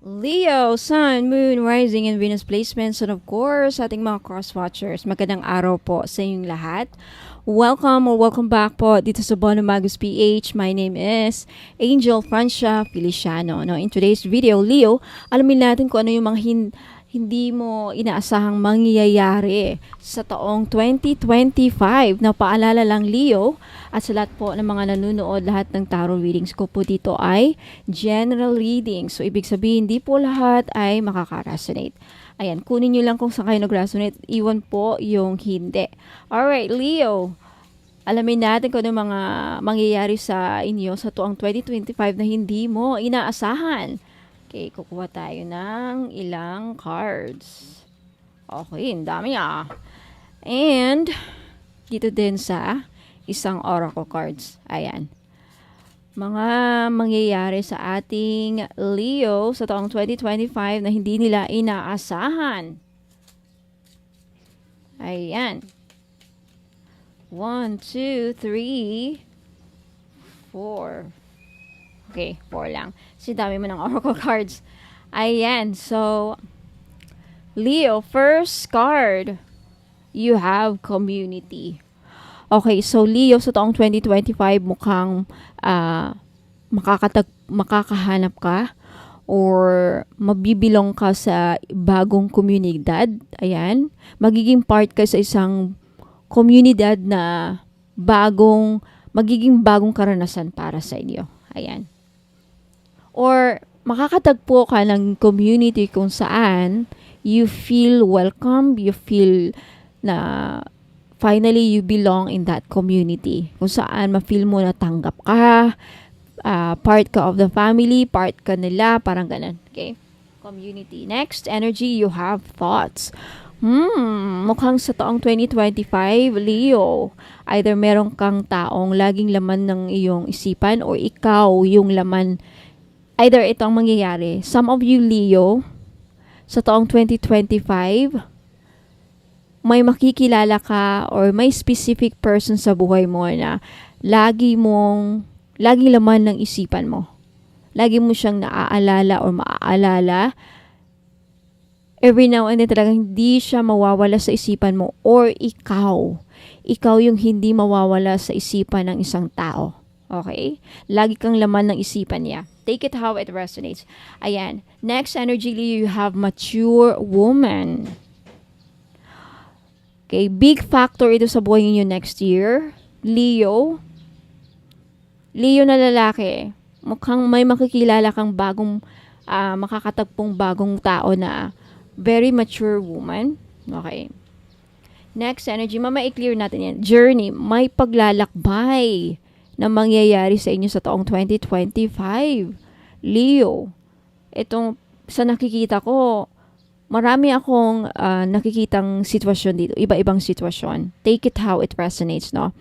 Leo, Sun, Moon, Rising, and Venus placements, and of course, ating mga cross-watchers. Magandang araw po sa inyong lahat. Welcome or welcome back po dito sa Bono Magus PH. My name is Angel Francia Feliciano. No, in today's video, Leo, alamin natin kung ano yung mga hindi mo inaasahang mangyayari sa taong 2025. Na paalala lang, Leo, at sa lahat po ng mga nanonood, lahat ng tarot readings ko po dito ay general reading. So, ibig sabihin, hindi po lahat ay makaka-resonate. Ayan, kunin nyo lang kung saan kayo nag-resonate. Iwan po yung hindi. Alright, Leo, alamin natin kung ano mga mangyayari sa inyo sa tuang 2025 na hindi mo inaasahan. Okay, kukuha tayo ng ilang cards. Okay, ang dami ah. And, dito din sa isang oracle cards. Ayan. Mga mangyayari sa ating Leo sa taong 2025 na hindi nila inaasahan. Ayan. 1, 2, 3, 4. Okay, 4 lang. Kasi dami mo ng oracle cards. Ayan. So, Leo, first card, you have community. Okay, so Leo, sa taong 2025, mukhang makakahanap ka or mabibilong ka sa bagong komunidad. Ayan. Magiging part ka sa isang komunidad na magiging bagong karanasan para sa inyo. Ayan. Or makakatagpo ka ng community kung saan you feel welcome, you feel na finally you belong in that community. Kung saan ma-feel mo na tanggap ka, part ka of the family, part ka nila, parang ganun. Okay? Community. Next, energy, you have thoughts. Mukhang sa taong 2025, Leo, either meron kang taong laging laman ng iyong isipan or ikaw yung laman. Either ito ang mangyayari. Some of you, Leo, sa taong 2025, may makikilala ka or may specific person sa buhay mo na laging laman ng isipan mo. Lagi mo siyang naaalala or maaalala. Every now and then talagang hindi siya mawawala sa isipan mo or ikaw yung hindi mawawala sa isipan ng isang tao. Okay? Lagi kang laman ng isipan niya. Take it how it resonates. Ayan. Next energy, you have mature woman. Okay, big factor ito sa buhay niyo next year. Leo na lalaki. Mukhang may makikilala kang makakatagpong bagong tao na very mature woman. Okay. Next energy, i-clear natin yan. Journey, may paglalakbay na mangyayari sa inyo sa taong 2025. Leo, itong sa nakikita ko, marami akong nakikitang sitwasyon dito. Iba-ibang sitwasyon. Take it how it resonates, no?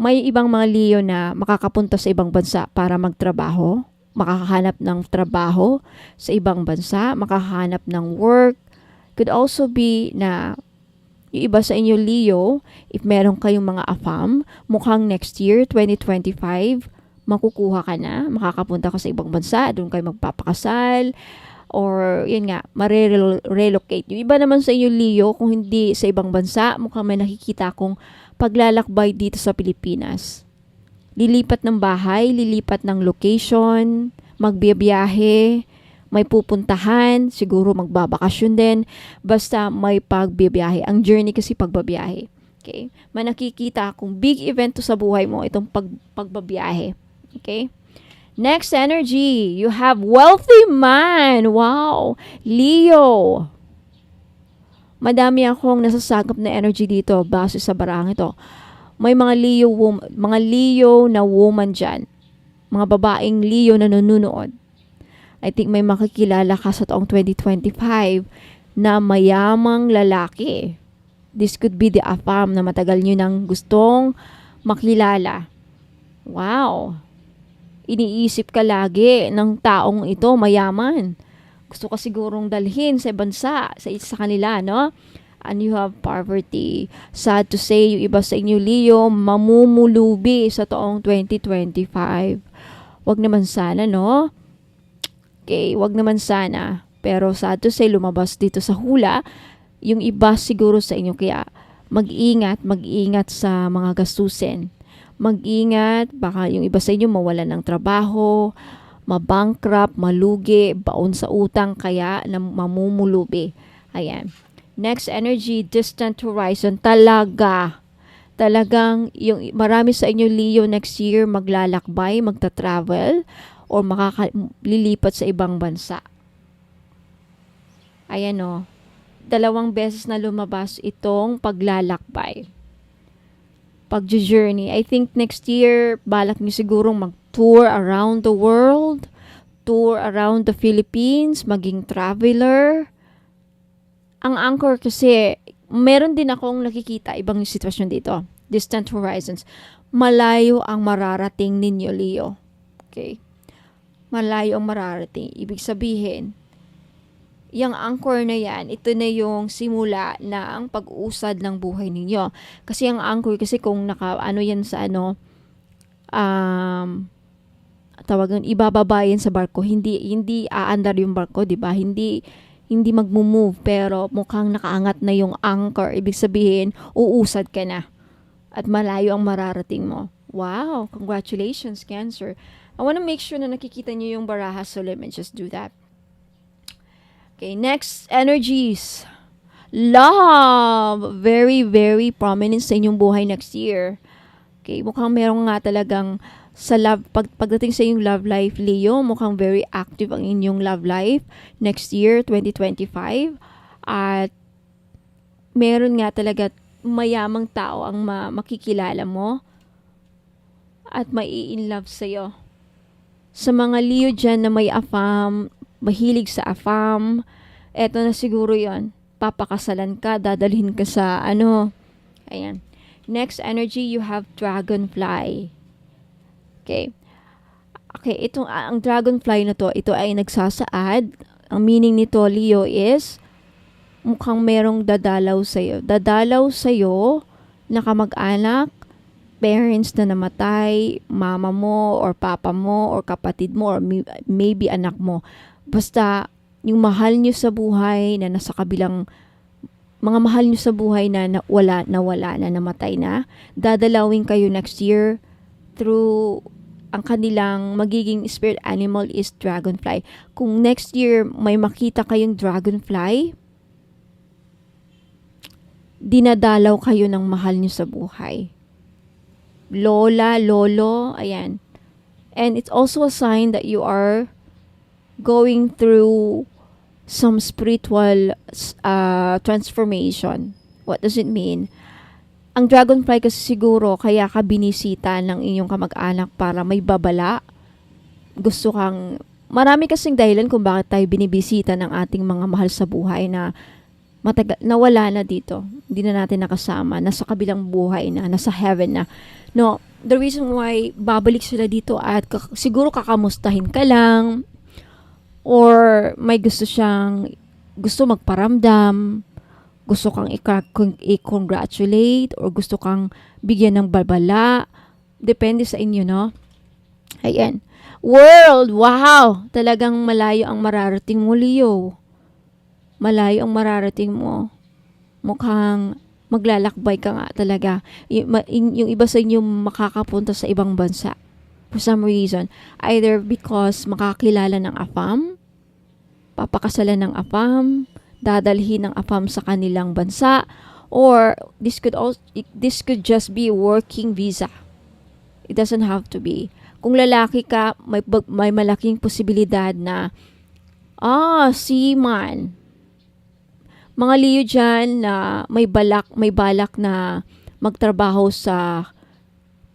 May ibang mga Leo na makakapunta sa ibang bansa para magtrabaho. Makakahanap ng trabaho sa ibang bansa. Makakahanap ng work. Could also be na yung iba sa inyo, Leo, if meron kayong mga AFAM, mukhang next year, 2025, makukuha ka na, makakapunta ka sa ibang bansa, doon kayo magpapakasal, or yun nga, relocate. Yung iba naman sa inyo, Leo, kung hindi sa ibang bansa, mukhang may nakikita akong paglalakbay dito sa Pilipinas. Lilipat ng bahay, lilipat ng location, magbiyahe, may pupuntahan, siguro magbabakasyon din, basta may pagbiyahe. Ang journey kasi pagbabiyahe. Okay? May nakikita akong big event to sa buhay mo, itong pagbabiyahe. Okay? Next energy, you have wealthy man. Wow! Leo. Madami akong nasasagap na energy dito base sa barang ito. May mga Leo na woman dyan. Mga babaeng Leo na nanonood. I think may makikilala ka sa taong 2025 na mayamang lalaki. This could be the AFAM na matagal nyo nang gustong makilala. Wow! Iniisip ka lagi ng taong ito, mayaman. Gusto ka sigurong dalhin sa bansa, sa kanila, no? And you have poverty. Sad to say, yung iba sa inyo, Leo, mamumulubi sa taong 2025. Wag naman sana, no? Okay, wag naman sana. Pero sad to say, lumabas dito sa hula, yung iba siguro sa inyo. Kaya mag-ingat sa mga gastusin. Mag-ingat, baka yung iba sa inyo mawalan ng trabaho, mabankrupt, malugi, baon sa utang, kaya mamumulubi. Ayan. Next energy, distant horizon. Talagang yung marami sa inyo Leo next year maglalakbay, magta-travel, or lilipat sa ibang bansa. Ayan o. 2 beses na lumabas itong paglalakbay. Pag-journey. I think next year, balak niyo siguro mag-tour around the world, tour around the Philippines, maging traveler. Ang anchor kasi, meron din akong nakikita ibang sitwasyon dito. Distant horizons. Malayo ang mararating ninyo, Leo. Okay? Malayo ang mararating. Ibig sabihin, yung anchor na yan, ito na yung simula ng pag-usad ng buhay ninyo. Kasi ang anchor, kasi kung yan sa tawag nun, ibababa yan sa barko, hindi aandar yung barko, di ba? Hindi magmo-move, pero mukhang nakaangat na yung anchor. Ibig sabihin, uusad ka na. At malayo ang mararating mo. Wow! Congratulations, Cancer. I want to make sure na nakikita niyo yung baraha, so let me just do that. Okay, next energies. Love! Very, very prominent sa inyong buhay next year. Okay, mukhang meron nga talagang sa love, pagdating sa inyong love life, Leo, mukhang very active ang inyong love life next year, 2025. At meron nga talaga mayamang tao ang makikilala mo at mai-in-love sa'yo. Sa mga Leo dyan na may afam, mahilig sa afam, eto na siguro yon. Papakasalan ka, dadalhin ka sa ayan. Next energy, you have dragonfly. Okay. Okay, ang dragonfly na to, ito ay nagsasaad. Ang meaning nito, Leo, is mukhang merong dadalaw sa'yo. Dadalaw sa'yo na kamag-anak, parents na namatay, mama mo or papa mo or kapatid mo or maybe anak mo. Basta yung mahal nyo sa buhay na nasa kabilang, mga mahal nyo sa buhay na nawala na, namatay na, dadalawin kayo next year through ang kanilang magiging spirit animal is dragonfly. Kung next year may makita kayong dragonfly, dinadalaw kayo ng mahal nyo sa buhay. Lola, lolo, ayan. And it's also a sign that you are going through some spiritual transformation. What does it mean? Ang dragonfly kasi siguro kaya ka binisita ng inyong kamag-anak para may babala. Gusto kang, marami kasing dahilan kung bakit tayo binibisita ng ating mga mahal sa buhay na nawala na dito. Hindi na natin nakasama. Nasa kabilang buhay na. Nasa heaven na. No, the reason why babalik sila dito at siguro kakamustahin ka lang or may gusto magparamdam, gusto kang i-congratulate or gusto kang bigyan ng babala. Depende sa inyo, no? Ayan. World! Wow! Talagang malayo ang mararating mo, Leo. Malayo ang mararating mo. Mukhang maglalakbay ka nga talaga. Yung iba sa inyo makakapunta sa ibang bansa. For some reason. Either because makakilala ng afam, papakasalan ng afam, dadalhin ng afam sa kanilang bansa, or this could just be working visa. It doesn't have to be. Kung lalaki ka, may malaking posibilidad na seaman. Mga Leo dyan na may balak na magtrabaho sa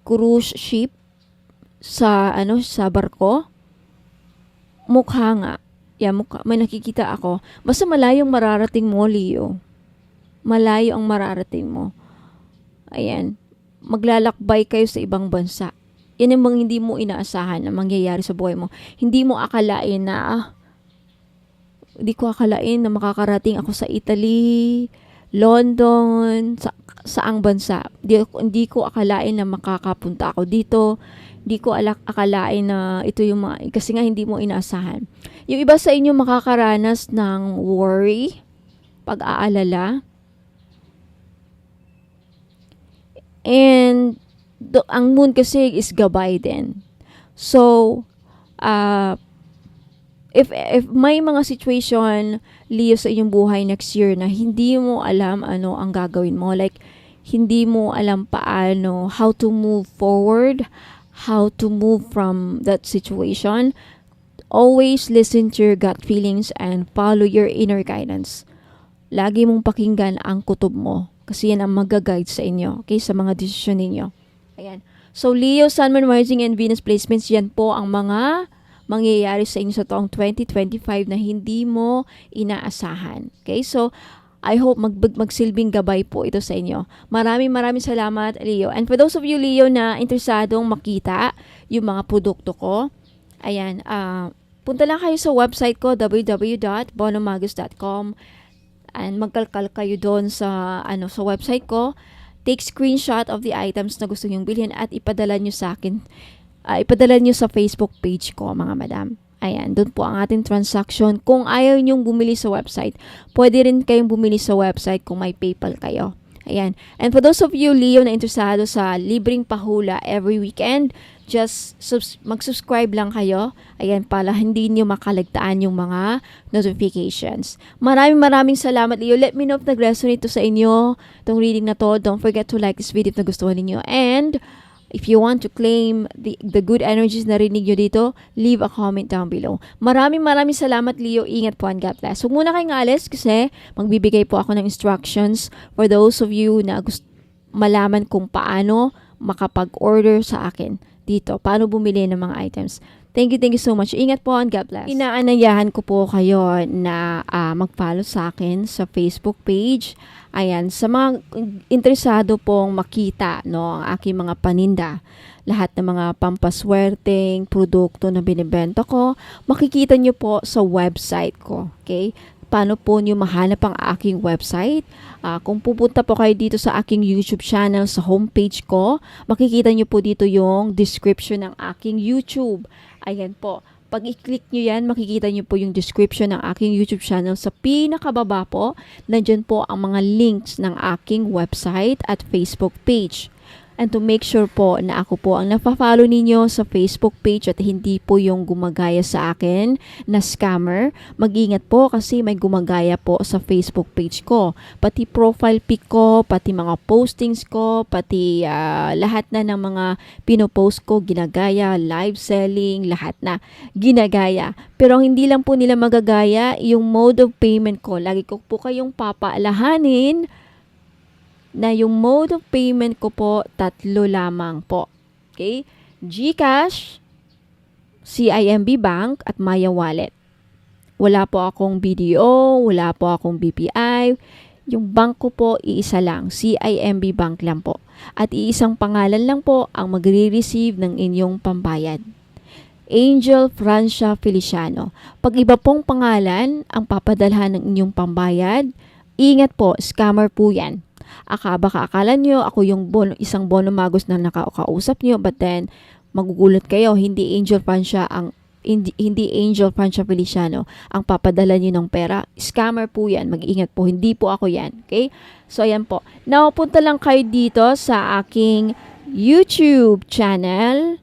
cruise ship, sa barko. Mukha nga. May nakikita ako. Basta malayong mararating mo, Leo. Malayo ang mararating mo. Ayan. Maglalakbay kayo sa ibang bansa. Yan yung mga hindi mo inaasahan na mangyayari sa buhay mo. Hindi mo akalain na, hindi ko akalain na makakarating ako sa Italy, London, saang bansa. Hindi ko akalain na makakapunta ako dito. Hindi ko akalain na ito yung mga, kasi nga hindi mo inaasahan. Yung iba sa inyo makakaranas ng worry, pag-aalala. And ang moon kasi is gabay din. So, if may mga situation, Leo, sa inyong buhay next year na hindi mo alam ano ang gagawin mo, like hindi mo alam paano, how to move forward, how to move from that situation, always listen to your gut feelings and follow your inner guidance. Lagi mong pakinggan ang kutob mo kasi yan ang mag-guide sa inyo, okay, sa mga desisyon ninyo. Ayan. So, Leo, Sun, Moon, Rising, and Venus placements, yan po ang mga mangyayari sa inyo sa taong 2025 na hindi mo inaasahan. Okay? So, I hope magsilbing gabay po ito sa inyo. Maraming salamat, Leo. And for those of you, Leo, na interesadong makita yung mga produkto ko, ayan, punta lang kayo sa website ko, www.bonomagus.com, and magkalkal kayo doon sa website ko. Take screenshot of the items na gusto nyong bilhin at ipadala nyo sa akin. Ipadala nyo sa Facebook page ko, mga madam. Ayan, doon po ang ating transaction. Kung ayaw nyong bumili sa website, pwede rin kayong bumili sa website kung may PayPal kayo. Ayan. And for those of you, Leo, na interesado sa libreng pahula every weekend, just mag-subscribe lang kayo. Ayan, para hindi nyo makalagtaan yung mga notifications. Maraming salamat, Leo. Let me know if nag-resonate to sa inyo itong reading na to. Don't forget to like this video if nagustuhan ninyo. And if you want to claim the good energies na rinig nyo dito, leave a comment down below. Maraming salamat, Leo. Ingat po and God bless. Huwag muna kayong alis kasi magbibigay po ako ng instructions for those of you na gusto malaman kung paano makapag-order sa akin dito. Paano bumili ng mga items. Thank you so much. Ingat po and God bless. Inaanayahan ko po kayo na mag-follow sa akin sa Facebook page. Ayan, sa mga interesado pong makita ang aking mga paninda, lahat ng mga pampaswerteng produkto na binibenta ko, makikita nyo po sa website ko. Okay? Paano po nyo mahanap ang aking website? Kung pupunta po kayo dito sa aking YouTube channel, sa homepage ko, makikita nyo po dito yung description ng aking YouTube. Ayan po. Pag i-click nyo yan, makikita nyo po yung description ng aking YouTube channel. Sa pinakababa po, nandyan po ang mga links ng aking website at Facebook page. And to make sure po na ako po ang napafollow ninyo sa Facebook page at hindi po yung gumagaya sa akin na scammer, mag-ingat po kasi may gumagaya po sa Facebook page ko. Pati profile pic ko, pati mga postings ko, pati lahat na ng mga pinopost ko, ginagaya, live selling, lahat na ginagaya. Pero hindi lang po nila magagaya yung mode of payment ko. Lagi ko po kayong papaalahanin na yung mode of payment ko po, 3 lamang po. Okay? GCash, CIMB Bank, at Maya Wallet. Wala po akong BDO, wala po akong BPI. Yung bank ko po, iisa lang. CIMB Bank lang po. At iisang pangalan lang po ang magre-receive ng inyong pambayad. Angel Francia Feliciano. Pag iba pong pangalan ang papadalhan ng inyong pambayad, ingat po, scammer po yan. Baka akala nyo ako yung isang bonomagos na nakakausap nyo, but then magugulat kayo, hindi Angel Francia Feliciano ang papadala nyo ng pera. Scammer po yan, mag-iingat po, hindi po ako yan. Okay? So ayan po. Now, punta lang kayo dito sa aking YouTube channel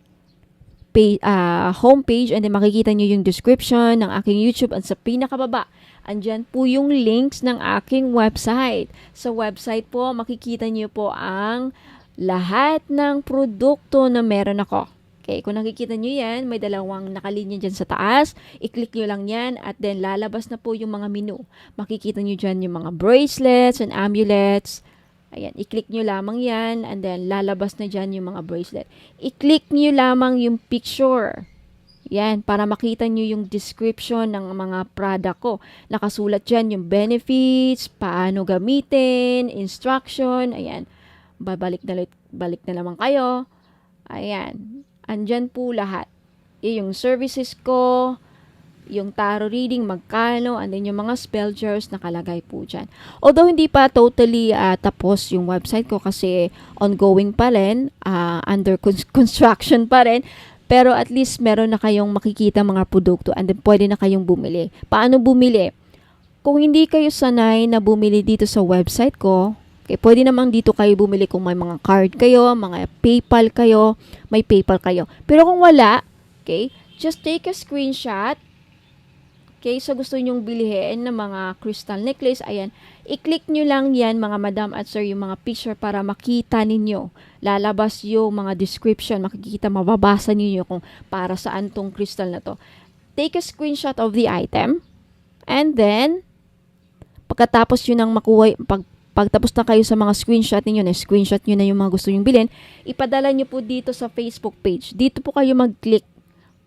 homepage, and then makikita nyo yung description ng aking YouTube, at sa pinakababa andyan po yung links ng aking website. Sa website po, makikita nyo po ang lahat ng produkto na meron ako. Okay, kung nakikita nyo yan, may dalawang nakalinya dyan sa taas. I-click nyo lang yan at then lalabas na po yung mga menu. Makikita nyo dyan yung mga bracelets and amulets. Ayan, i-click nyo lamang yan and then lalabas na dyan yung mga bracelet. I-click nyo lamang yung picture. Yan, para makita nyo yung description ng mga product ko. Nakasulat dyan yung benefits, paano gamitin, instruction, ayan. Balik na naman kayo. Ayan, andyan po lahat. Yung services ko, yung tarot reading, magkano, and then yung mga spell jars nakalagay po dyan. Although hindi pa totally tapos yung website ko kasi ongoing pa rin, under construction pa rin, pero at least meron na kayong makikita mga produkto and then pwede na kayong bumili. Paano bumili? Kung hindi kayo sanay na bumili dito sa website ko, okay, pwede namang dito kayo bumili kung may mga card kayo, mga PayPal kayo, may PayPal kayo. Pero kung wala, okay, just take a screenshot. Okay, so gusto nyong bilhin ng mga crystal necklace, ayan, i-click nyo lang yan mga madam at sir, yung mga picture para makita ninyo. Lalabas yung mga description, makikita, mababasa ninyo kung para saan tong crystal na to. Take a screenshot of the item, and then, pagkatapos yun ang makuha, pagtapos na kayo sa mga screenshot ninyo, na-screenshot nyo na yung mga gusto nyong bilhin, ipadala nyo po dito sa Facebook page. Dito po kayo mag-click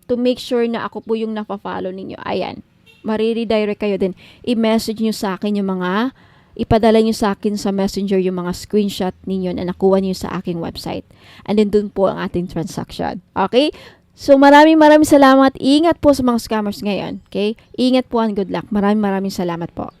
to make sure na ako po yung nafa-follow ninyo. Ayan. Mariredirect kayo din. I-message nyo sa akin yung mga, ipadala nyo sa akin sa messenger yung mga screenshot ninyo na nakuha nyo sa aking website. And then dun po ang ating transaction. Okay? So maraming salamat. Ingat po sa mga scammers ngayon. Okay? Ingat po and good luck. Maraming salamat po.